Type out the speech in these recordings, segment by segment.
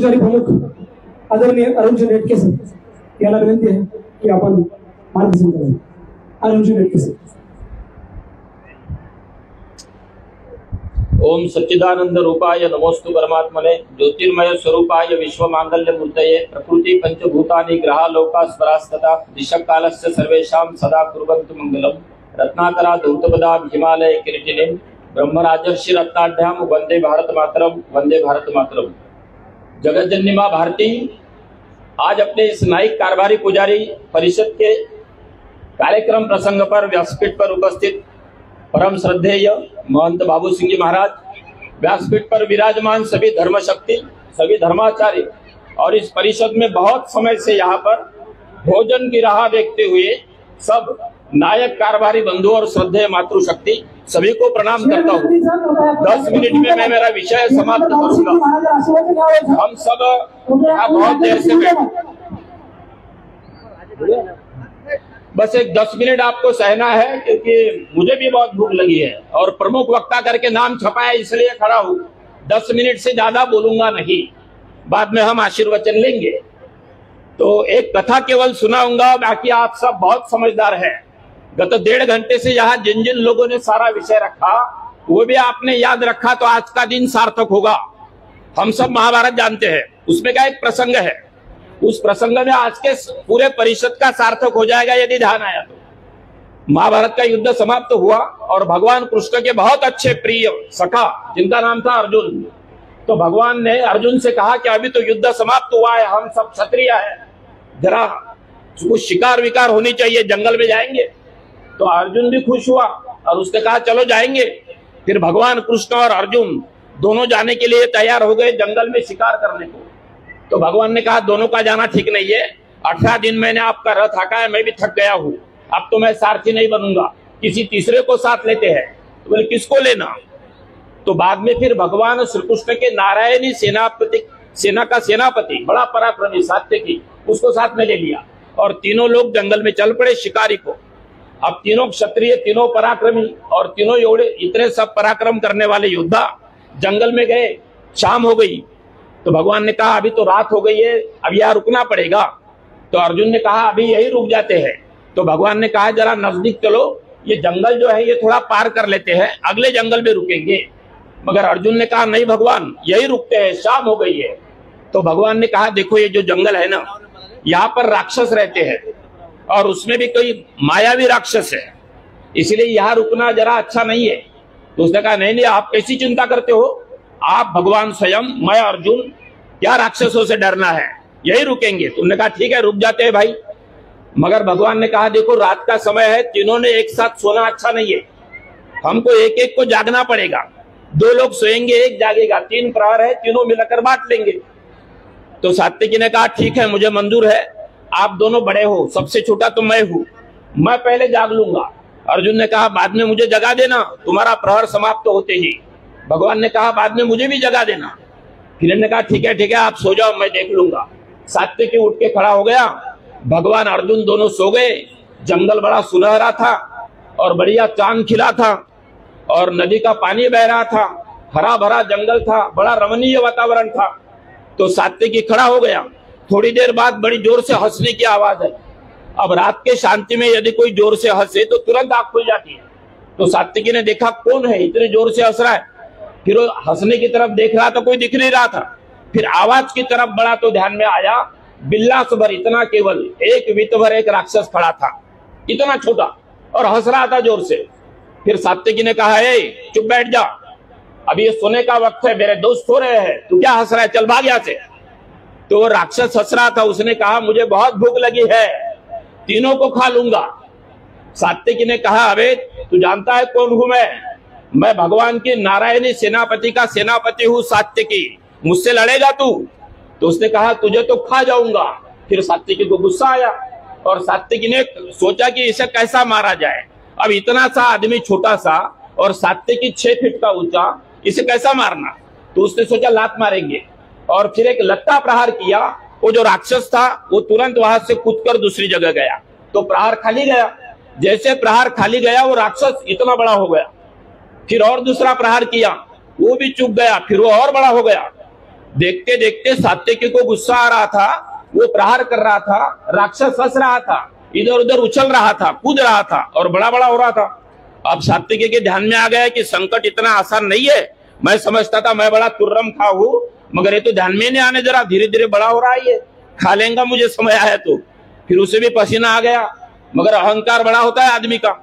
पुजारी प्रमुख आदरणीय अरुणजी नेटके सर याला विनंती आहे की आपण मार्गदर्शन करावे. अरुणजी नेटके सर. ओम सच्चिदानंद रूपाय नमोस्तु परमात्मने ज्योतिर्मय स्वरूपाय विश्व मांगल्य मूर्तये प्रकृति पंचभूतानि ग्रहा लोका स्वरास्तथा दिशः कालस्य सर्वेषां सदा कुर्वन्तु मंगलम. रत्नाकरा धूतपदा हिमालय किरीटिनीं ब्रह्मराजर्षि रत्नाढ्यां वंदे भारत मातरम वंदे भारत मातरम. जगतजननी मां भारती आज अपने इस नाइक कारभारी पुजारी परिषद के कार्यक्रम प्रसंग पर व्यासपीठ पर उपस्थित परम श्रद्धेय महंत बाबू सिंह जी महाराज, व्यासपीठ पर विराजमान सभी धर्मशक्ति, सभी धर्माचार्य और इस परिषद में बहुत समय से यहाँ पर भोजन की राह देखते हुए सब नायक कारभारी बंधु और श्रद्धेय मातृशक्ति सभी को प्रणाम करता हूँ. 10 मिनट में मैं मेरा विषय समाप्त करूंगा. हम सब यहाँ बहुत देर से बैठे, बस एक 10 मिनट आपको सहना है क्योंकि मुझे भी बहुत भूख लगी है और प्रमुख वक्ता करके नाम छपा है इसलिए खड़ा हूँ. 10 मिनट से ज्यादा बोलूंगा नहीं, बाद में हम आशीर्वचन लेंगे. तो एक कथा केवल सुनाऊंगा, बाकी आप सब बहुत समझदार हैं. गत 1.5 घंटे से यहाँ जिन जिन लोगों ने सारा विषय रखा वो भी आपने याद रखा तो आज का दिन सार्थक होगा. हम सब महाभारत जानते हैं, उसमें का एक प्रसंग है, उस प्रसंग में आज के पूरे परिषद का सार्थक हो जाएगा यदि ध्यान आया तो. महाभारत का युद्ध समाप्त हुआ और भगवान कृष्ण के बहुत अच्छे प्रिय सखा जिनका नाम था अर्जुन, तो भगवान ने अर्जुन से कहा कि अभी तो युद्ध समाप्त हुआ है, हम सब क्षत्रिय हैं, जरा कुछ शिकार विकार होनी चाहिए, जंगल में जाएंगे. तो अर्जुन भी खुश हुआ और उसने कहा चलो जाएंगे. फिर भगवान कृष्ण और अर्जुन दोनों जाने के लिए तैयार हो गए जंगल में शिकार करने को. तो भगवान ने कहा दोनों का जाना ठीक नहीं है, 18 दिन मैंने आपका रथ हाका है, मैं भी थक गया हूँ, अब तो मैं सारथी नहीं बनूंगा, किसी तीसरे को साथ लेते हैं. तो बोले किसको लेना? तो बाद में फिर भगवान श्री कृष्ण के नारायणी सेना का सेनापति बड़ा पराक्रमी सात्यकी, उसको साथ में ले लिया और तीनों लोग जंगल में चल पड़े शिकारी को. अब तीनों क्षत्रिय, तीनों पराक्रमी और तीनों इतने सब पराक्रम करने वाले योद्धा जंगल में गए. शाम हो गई तो भगवान ने कहा अभी तो रात हो गई है, अब यहाँ रुकना पड़ेगा. तो अर्जुन ने कहा अभी यही रुक जाते हैं. तो भगवान ने कहा जरा नजदीक चलो, ये जंगल जो है ये थोड़ा पार कर लेते हैं, अगले जंगल में रुकेंगे. मगर अर्जुन ने कहा नहीं भगवान यही रुकते हैं, शाम हो गई है. तो भगवान ने कहा देखो ये जो जंगल है ना, यहाँ पर राक्षस रहते हैं और उसमें भी कोई मायावी राक्षस है, इसलिए यहाँ रुकना जरा अच्छा नहीं है. तो उसने कहा नहीं नहीं आप कैसी चिंता करते हो, आप भगवान स्वयं, मैं अर्जुन, क्या राक्षसों से डरना है, यही रुकेंगे. तुमने कहा ठीक है रुक जाते हैं भाई. मगर भगवान ने कहा देखो रात का समय है, तीनों ने एक साथ सोना अच्छा नहीं है, हमको एक एक को जागना पड़ेगा. 2 लोग सोएंगे, एक जागेगा, 3 प्रहर है, तीनों मिलकर बांट लेंगे. तो सात्यकी ने कहा ठीक है मुझे मंजूर है, आप दोनों बड़े हो, सबसे छोटा तो मैं हूं, मैं पहले जाग लूंगा. अर्जुन ने कहा बाद में मुझे जगा देना, तुम्हारा प्रहर समाप्त होते ही. भगवान ने कहा बाद में मुझे भी जगा देना. फिर ने कहा ठीक है आप सो जाओ, मैं देख लूंगा. सात्यकी उठ के खड़ा हो गया, भगवान अर्जुन दोनों सो गए. जंगल बड़ा सुनहरा था और बढ़िया चांद खिला था और नदी का पानी बह रहा था, हरा भरा जंगल था, बड़ा रमणीय वातावरण था. तो सात्यकी खड़ा हो गया. थोड़ी देर बाद बड़ी जोर से हंसने की आवाज आई. अब रात के शांति में यदि कोई जोर से हंसे तो तुरंत आंख खुल जाती है. तो सात्यकी ने देखा कौन है इतने जोर से हंस रहा है. फिर वो हंसने की तरफ देख रहा था, कोई दिख नहीं रहा था. फिर आवाज की तरफ बढ़ा तो ध्यान में आया बिल्लास भर इतना, केवल एक वित्त भर एक राक्षस खड़ा था, इतना छोटा, और हंस रहा था जोर से. फिर सात्यकी ने कहा ए चुप बैठ जा, अभी ये सोने का वक्त है, मेरे दोस्त सो रहे हैं, तू क्या हंस रहा है, चल भाग यहाँ से. तो वो राक्षस हंस रहा था, उसने कहा मुझे बहुत भूख लगी है, तीनों को खा लूंगा. सात्यकी ने कहा अबे तू जानता है कौन हूं मैं भगवान की नारायणी सेनापति का सेनापति हूँ सात्यकी, मुझसे लड़ेगा तू? तो उसने कहा तुझे तो खा जाऊंगा. फिर सात्यकी को गुस्सा आया और सात्यकी ने सोचा कि इसे कैसा मारा जाए. अब इतना सा आदमी छोटा सा और सात्यकी 6 फीट का ऊंचा, इसे कैसा मारना? तो उसने सोचा लात मारेंगे और फिर एक लट्टा प्रहार किया. वो जो राक्षस था वो तुरंत वहां से कूदकर दूसरी जगह गया, तो प्रहार खाली गया. जैसे प्रहार खाली गया वो राक्षस इतना बड़ा हो गया. फिर और दूसरा प्रहार किया, वो भी चूक गया, फिर वो और बड़ा हो गया. देखते देखते सात्यकी को गुस्सा आ रहा था, वो प्रहार कर रहा था, राक्षस हंस रहा था, इधर उधर उछल रहा था, कूद रहा था और बड़ा बड़ा हो रहा था। अब सात्यकी के ध्यान में आ गया कि संकट इतना आसान नहीं है। मैं समझता था मैं बड़ा तुर्रम खा हूं, मगर ये तो ध्यान में नहीं आने जरा, धीरे धीरे बड़ा हो रहा है, ये खा लेगा मुझे समय आया तो। फिर उसे भी पसीना आ गया, मगर अहंकार बड़ा होता है आदमी का,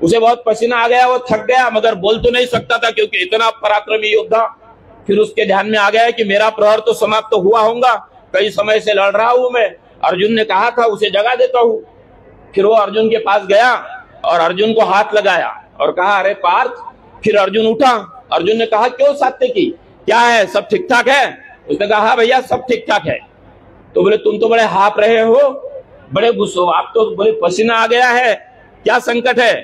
उसे बहुत पसीना आ गया, वो थक गया, मगर बोल तो नहीं सकता था क्योंकि इतना पराक्रमी योद्धा। फिर उसके ध्यान में आ गया कि मेरा प्रहर तो समाप्त तो हुआ होगा, कई समय से लड़ रहा हूं मैं, अर्जुन ने कहा था उसे जगा देता हूं। फिर वो अर्जुन के पास गया और अर्जुन को हाथ लगाया और कहा अरे पार्थ। फिर अर्जुन उठा, अर्जुन ने कहा क्यों सात्यकी, क्या है, सब ठीक ठाक है? उसने कहा हाँ भैया सब ठीक ठाक है। तो बोले तुम तो बड़े हाफ रहे हो, बड़े गुस्से हो, आप तो बोले पसीना आ गया है, क्या संकट है?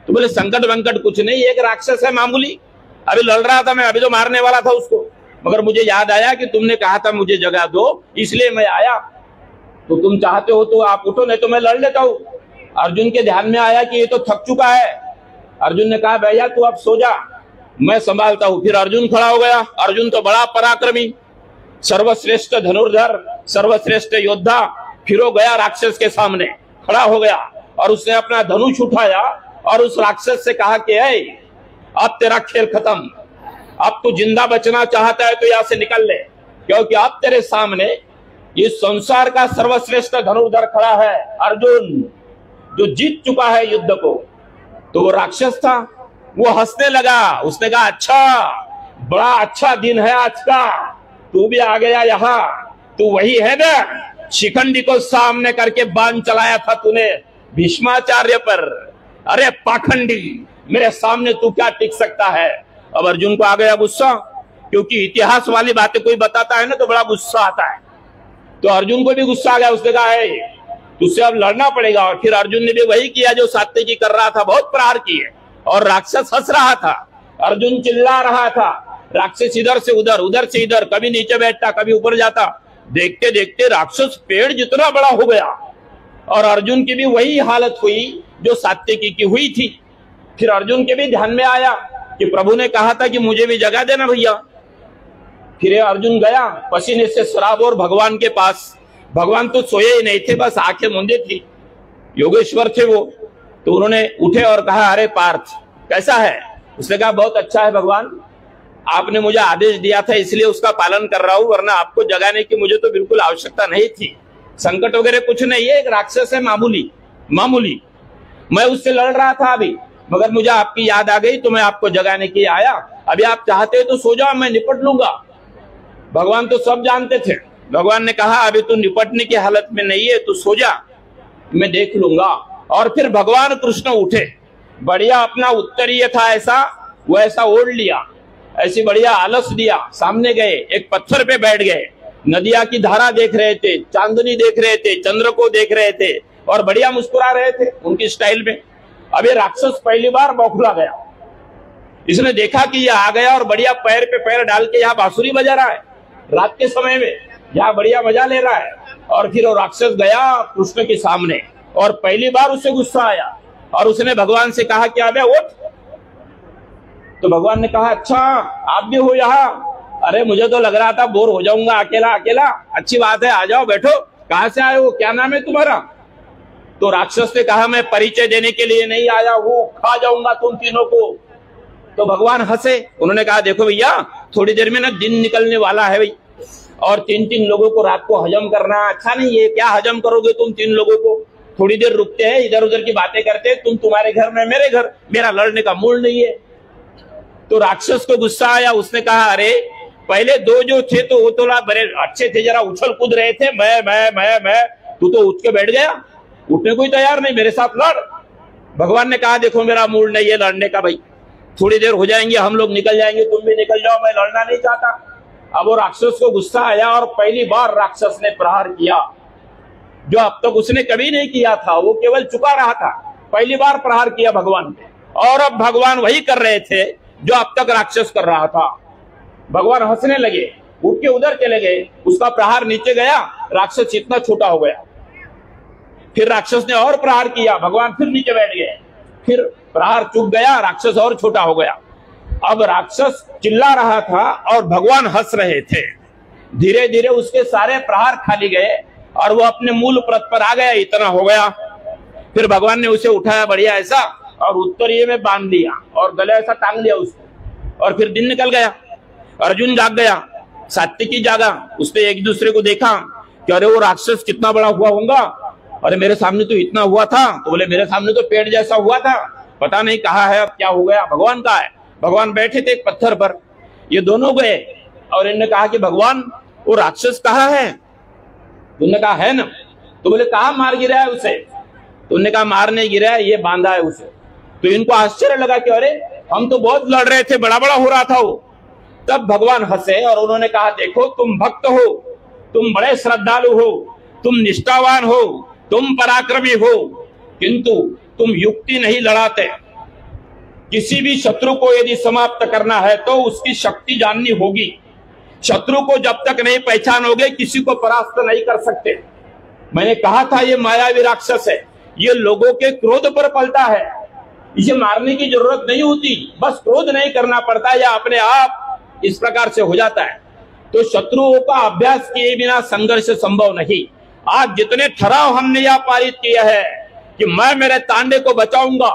तो बोले संकट वंकट कुछ नहीं, एक राक्षस है मामूली, अभी लड़ रहा था मैं, अभी तो मारने वाला था उसको, मगर मुझे याद आया कि तुमने कहा था मुझे जगा दो, इसलिए मैं आया। तो तुम चाहते हो तो आप उठो, नहीं तो मैं लड़ लेता हूँ। अर्जुन के ध्यान में आया कि ये तो थक चुका है। अर्जुन ने कहा भैया तू अब सो जा, मैं संभालता हूं। फिर अर्जुन खड़ा हो गया। अर्जुन तो बड़ा पराक्रमी, सर्वश्रेष्ठ धनुर्धर, सर्वश्रेष्ठ योद्धा। फिर वो गया राक्षस के सामने खड़ा हो गया और उसने अपना धनुष उठाया और उस राक्षस से कहा कि अब तेरा खेल खत्म, अब तू जिंदा बचना चाहता है तो यहां से निकल ले, क्योंकि अब तेरे सामने इस संसार का सर्वश्रेष्ठ धनुर्धर खड़ा है अर्जुन, जो जीत चुका है युद्ध को। तो वो राक्षस था, वो हंसने लगा, उसने कहा अच्छा, बड़ा अच्छा दिन है आज का, तू भी आ गया यहाँ, तू वही है ना शिखंडी को सामने करके बाण चलाया था तूने भीष्माचार्य पर, अरे पाखंडी, मेरे सामने तू क्या टिक सकता है? अब अर्जुन को आ गया गुस्सा, क्योंकि इतिहास वाली बातें कोई बताता है ना तो बड़ा गुस्सा आता है। तो अर्जुन को भी गुस्सा आ गया, उसने कहा है तुझसे अब लड़ना पड़ेगा। और फिर अर्जुन ने भी वही किया जो सात्यकी कर रहा था, बहुत प्रहार किए और राक्षस हंस रहा था, अर्जुन चिल्ला रहा था, राक्षस इधर से उधर, उधर से इधर, कभी नीचे बैठता कभी ऊपर जाता। देखते देखते राक्षस पेड़ जितना बड़ा हो गया और अर्जुन की भी वही हालत हुई जो सात्यकी की हुई थी। फिर अर्जुन के भी ध्यान में आया कि प्रभु ने कहा था कि मुझे भी जगा देना भैया। फिर अर्जुन गया पसीने से सराबोर भगवान के पास। भगवान तो सोए ही नहीं थे, बस आंखें मूंदे थी, योगेश्वर थे वो। तो उन्होंने उठे और कहा अरे पार्थ कैसा है? उसने कहा बहुत अच्छा है भगवान, आपने मुझे आदेश दिया था इसलिए उसका पालन कर रहा हूं, वरना आपको जगाने की मुझे तो बिल्कुल आवश्यकता नहीं थी। संकट वगैरह कुछ नहीं है, एक राक्षस है मामूली मामूली, मैं उससे लड़ रहा था अभी, मगर मुझे आपकी याद आ गई तो मैं आपको जगाने के लिए आया। अभी आप चाहते तो सो जाओ, मैं निपट लूंगा। भगवान तो सब जानते थे। भगवान ने कहा अभी तू निपटने की हालत में नहीं है, तू सो जा, मैं देख लूंगा। और फिर भगवान कृष्ण उठे, बढ़िया अपना उत्तरीय था ऐसा वैसा ओढ़ लिया, ऐसी बढ़िया आलस दिया, सामने गए, एक पत्थर पे बैठ गए, नदिया की धारा देख रहे थे, चांदनी देख रहे थे, चंद्र को देख रहे थे और बढ़िया मुस्कुरा रहे थे उनकी स्टाइल में। अब ये राक्षस पहली बार बौखला गया, इसने देखा कि ये आ गया और बढ़िया पैर पे पैर डाल के यहाँ बांसुरी बजा रहा है रात के समय में, यहाँ बढ़िया मजा ले रहा है। और फिर वो राक्षस गया कृष्ण के सामने और पहली बार उसे गुस्सा आया और उसने भगवान से कहा कि अबे उठ। तो भगवान ने कहा अच्छा आप भी हो यहाँ? अरे मुझे तो लग रहा था बोर हो जाऊंगा अकेला अकेला, अच्छी बात है आ जाओ बैठो, कहाँ से आए हो, क्या नाम है तुम्हारा? तो राक्षस ने कहा मैं परिचय देने के लिए नहीं आया हूँ, खा जाऊंगा तुम तीनों को। तो भगवान हंसे, उन्होंने कहा देखो भैया थोड़ी देर में ना दिन निकलने वाला है भाई, और तीन तीन लोगों को रात को हजम करना अच्छा नहीं है, क्या हजम करोगे तुम तीन लोगों को? थोड़ी देर रुकते हैं, इधर उधर की बातें करते हैं, तुम तुम्हारे घर में मेरे घर, मेरा लड़ने का मूड नहीं है। तो राक्षस को गुस्सा आया, उसने कहा अरे पहले दो जो थे तो वो तो बड़े अच्छे थे, जरा उछल कूद रहे थे, मैं तू तो उठ के बैठ गया, उठने को ही तैयार नहीं, मेरे साथ लड़। भगवान ने कहा देखो मेरा मूड नहीं है लड़ने का भाई, थोड़ी देर हो जाएंगे हम लोग निकल जाएंगे, तुम भी निकल जाओ, मैं लड़ना नहीं चाहता। अब वो राक्षस को गुस्सा आया और पहली बार राक्षस ने प्रहार किया, जो अब तक उसने कभी नहीं किया था, वो केवल चुका रहा था, पहली बार प्रहार किया भगवान पे। और अब भगवान वही कर रहे थे जो अब तक राक्षस कर रहा था। भगवान हंसने लगे, उठ के उधर चले गए, उसका प्रहार नीचे गया, राक्षस इतना छोटा हो गया। फिर राक्षस ने और प्रहार किया, भगवान फिर नीचे बैठ गए, फिर प्रहार चुक गया, राक्षस और छोटा हो गया। अब राक्षस चिल्ला रहा था और भगवान हंस रहे थे। धीरे धीरे उसके सारे प्रहार खाली गए और वो अपने मूल प्रत पर आ गया, इतना हो गया। फिर भगवान ने उसे उठाया बढ़िया ऐसा और उत्तरीय में बांध दिया और गले ऐसा टांग दिया उसको, और फिर दिन निकल गया। अर्जुन जाग गया, सात्विकी जागा, उसने एक दूसरे को देखा कि अरे वो राक्षस कितना बड़ा हुआ होगा, अरे मेरे सामने तो इतना हुआ था, तो बोले मेरे सामने तो पेड़ जैसा हुआ था, पता नहीं कहाँ है, अब क्या हो गया। भगवान कहाँ है? भगवान बैठे थे एक पत्थर पर। ये दोनों गए और इन्होंने कहा कि भगवान वो राक्षस कहाँ है? उन्होंने कहा है ना। तो बोले कहाँ मार गिरा है उसे? तो उन्होंने कहा मार नहीं गिरा है, ये बांधा है उसे। तो इनको आश्चर्य लगा कि अरे हम तो बहुत लड़ रहे थे, बड़ा बड़ा हो रहा था वो। तब भगवान हंसे और उन्होंने कहा देखो तुम भक्त हो, तुम बड़े श्रद्धालु हो, तुम निष्ठावान हो, तुम पराक्रमी हो, किंतु तुम युक्ति नहीं लड़ाते। किसी भी शत्रु को यदि समाप्त करना है तो उसकी शक्ति जाननी होगी। शत्रु को जब तक नहीं पहचानोगे किसी को परास्त नहीं कर सकते। मैंने कहा था ये मायावी राक्षस है, ये लोगों के क्रोध पर पलता है, इसे मारने की जरूरत नहीं होती, बस क्रोध नहीं करना पड़ता है या अपने आप इस प्रकार से हो जाता है। तो शत्रुओं का अभ्यास किए बिना संघर्ष संभव नहीं। आज जितने ठहराव हमने यह पारित किया है कि मैं मेरे तांडे को बचाऊंगा,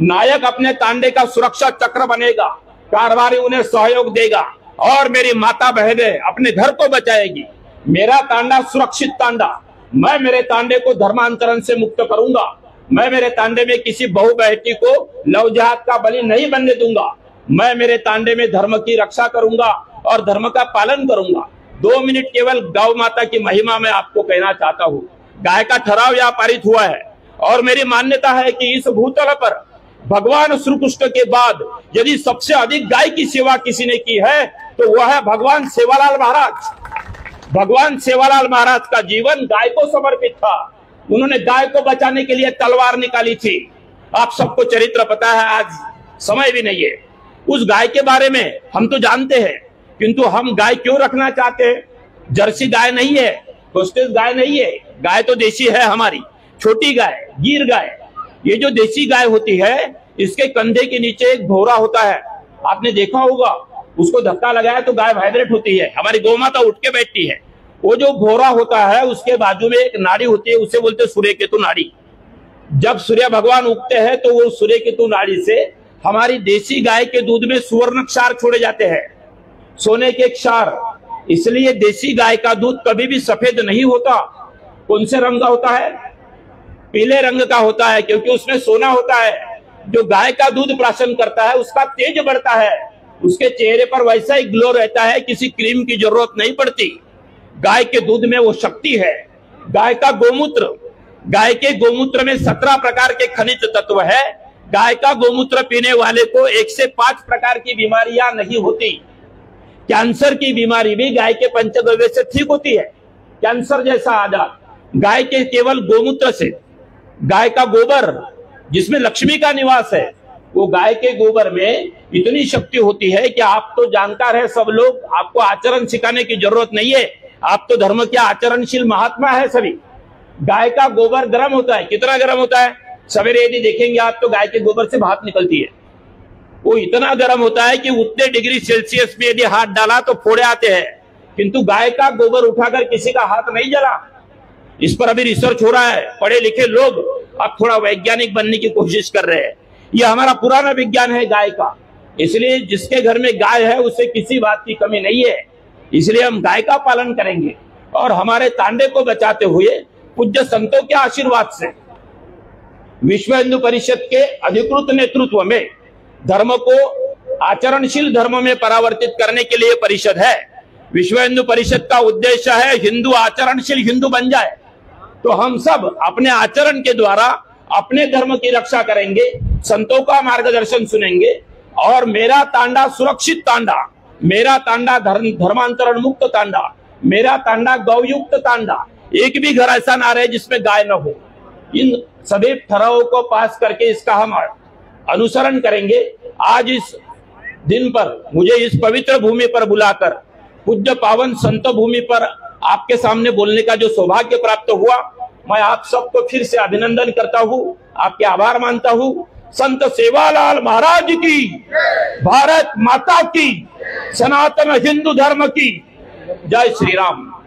नायक अपने तांडे का सुरक्षा चक्र बनेगा, कारवारी उन्हें सहयोग देगा और मेरी माता बहनें अपने घर को बचाएगी। मेरा तांडा सुरक्षित तांडा, मैं मेरे तांडे को धर्मांतरण से मुक्त करूंगा। मैं मेरे तांडे में किसी बहु बेटी को लव जिहाद का बलि नहीं बनने दूंगा। मैं मेरे तांडे में धर्म की रक्षा करूंगा और धर्म का पालन करूंगा। 2 मिनट केवल गौ माता की महिमा में आपको कहना चाहता हूँ। गाय का ठहराव यहाँ पारित हुआ है और मेरी मान्यता है कि इस भूतल पर भगवान श्री कृष्ण के बाद यदि सबसे अधिक गाय की सेवा किसी ने की है तो वह है भगवान सेवालाल महाराज। भगवान सेवालाल महाराज का जीवन गाय को समर्पित था। उन्होंने गाय को बचाने के लिए तलवार निकाली थी। आप सबको चरित्र पता है, आज समय भी नहीं है उस गाय के बारे में, हम तो जानते हैं, किंतु हम गाय क्यों रखना चाहते हैं? जर्सी गाय नहीं है, होस्टेज गाय नहीं है, गाय तो देसी है हमारी, छोटी गाय, गिर गाय। ये जो देसी गाय होती है इसके कंधे के नीचे एक भौरा होता है, आपने देखा होगा, उसको धक्का लगाया तो गाय वाइब्रेट होती है, हमारी गौ माता उठ के बैठती है। वो जो भौरा होता है उसके बाजू में एक नाड़ी होती है, उसे बोलते सूर्य केतु नाड़ी। जब सूर्य भगवान उगते हैं तो वो सूर्य केतु नाड़ी से हमारी देसी गाय के दूध में सुवर्ण क्षार छोड़े जाते हैं, सोने के क्षार। इसलिए देसी गाय का दूध कभी भी सफेद नहीं होता। कौन से रंग का होता है? पीले रंग का होता है, क्योंकि उसमें सोना होता है। जो गाय का दूध प्राशन करता है उसका तेज बढ़ता है, उसके चेहरे पर वैसा ही ग्लो रहता है, किसी क्रीम की जरूरत नहीं पड़ती। गाय के दूध में वो शक्ति है। गाय का गोमूत्र, गाय के गोमूत्र में 17 प्रकार के खनिज तत्व है। गाय का गोमूत्र पीने वाले को 1 से 5 प्रकार की बीमारियां नहीं होती। कैंसर की बीमारी भी गाय के पंचगव्य से ठीक होती है, कैंसर जैसा आजार गाय के केवल गोमूत्र से। गाय का गोबर जिसमें लक्ष्मी का निवास है, वो गाय के गोबर में इतनी शक्ति होती है कि आप तो जानकार है सब लोग, आपको आचरण सिखाने की जरूरत नहीं है, आप तो धर्म के आचरणशील महात्मा है सभी। गाय का गोबर गर्म होता है, कितना गर्म होता है? सवेरे यदि देखेंगे आप तो गाय के गोबर से भाप निकलती है, वो इतना गर्म होता है कि उतने डिग्री सेल्सियस में यदि हाथ डाला तो फोड़े आते हैं, किंतु गाय का गोबर उठाकर किसी का हाथ नहीं जला। इस पर अभी रिसर्च हो रहा है, पढ़े लिखे लोग अब थोड़ा वैज्ञानिक बनने की कोशिश कर रहे हैं। यह हमारा पुराना विज्ञान है गाय का, इसलिए जिसके घर में गाय है उसे किसी बात की कमी नहीं है। इसलिए हम गाय का पालन करेंगे और हमारे तांडे को बचाते हुए पूज्य संतों के आशीर्वाद से विश्व हिंदू परिषद के अधिकृत नेतृत्व में धर्म को आचरणशील धर्म में परावर्तित करने के लिए परिषद है। विश्व हिंदू परिषद का उद्देश्य है हिंदू आचरणशील हिंदू बन जाए। तो हम सब अपने आचरण के द्वारा अपने धर्म की रक्षा करेंगे, संतों का मार्गदर्शन सुनेंगे और मेरा तांडा सुरक्षित तांडा, मेरा तांडा धर्मांतरण मुक्त तांडा, मेरा तांडा गौयुक्त तांडा, एक भी घर ऐसा ना रहे जिसमें गाय न हो। इन सभी ठहरावों को पास करके इसका हम अनुसरण करेंगे। आज इस दिन पर मुझे इस पवित्र भूमि पर बुलाकर पूज्य पावन संत भूमि पर आपके सामने बोलने का जो सौभाग्य प्राप्त हुआ, मैं आप सबको फिर से अभिनंदन करता हूँ, आपके आभार मानता हूँ। संत सेवालाल महाराज की, भारत माता की, सनातन हिंदू धर्म की जय श्री राम।